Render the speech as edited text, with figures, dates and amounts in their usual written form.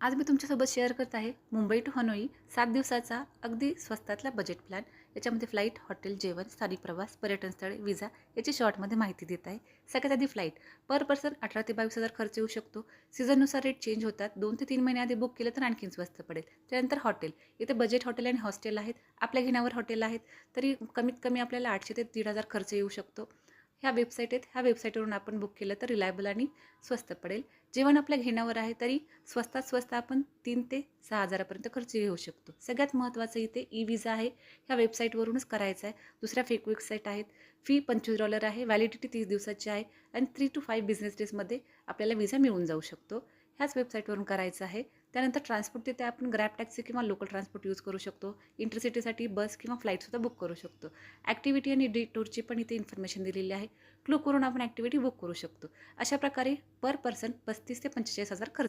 आज मी तुमच्यासोबत शेअर करत आहे मुंबई टू हनोई 7 दिवसाचा अगदी स्वस्तातला बजेट प्लॅन. याच्यामध्ये फ्लाईट, हॉटेल, जेवण, स्थानिक प्रवास, पर्यटन स्थळे, विजा याची शॉर्टमध्ये माहिती देत आहे. सगळ्यात आधी फ्लाईट. पर पर्सन 18 ते 22,000 खर्च येऊ शकतो. सीझननुसार रेट चेंज होतात. 2 ते 3 महिने आधी बुक केलं तर आणखीन स्वस्त पडेल. त्यानंतर हॉटेल. इथे बजेट हॉटेल आणि हॉस्टेल आहेत. आपल्या घेण्यावर हॉटेल आहेत. तरी कमीत कमी आपल्याला 800 ते 1,500 खर्च येऊ शकतो. ह्या वेबसाईट आहेत. ह्या वेबसाईटवरून आपण बुक केलं तर रिलायबल आणि स्वस्त पडेल. जेवण आपल्या घेण्यावर आहे, तरी स्वस्तात स्वस्त आपण 3 ते 6,000पर्यंत खर्च येऊ शकतो. सगळ्यात महत्त्वाचं इथे ई-विजा आहे. ह्या वेबसाईटवरूनच करायचा आहे. दुसऱ्या फेक वेबसाईट आहेत. फी $25 आहे. व्हॅलिडिटी 30 दिवसाची आहे आणि 3 to 5 बिझनेस डेजमध्ये आपल्याला विजा मिळून जाऊ शकतो. ह्याच वेबसाईटवरून करायचं आहे. त्यानंतर ट्रान्सपोर्ट तिथे आपण ग्रॅब टॅक्सी किंवा लोकल ट्रान्सपोर्ट यूज करू शकतो. इंटरसिटीसाठी बस किंवा फ्लाईटसुद्धा बुक करू शकतो. ॲक्टिव्हिटी आणि डे टूरची पण इथे इन्फॉर्मेशन दिलेली आहे. क्लिक करून आपण ॲक्टिव्हिटी बुक करू शकतो. अशा प्रकारे पर पर्सन 35,000 ते 45,000 खर्च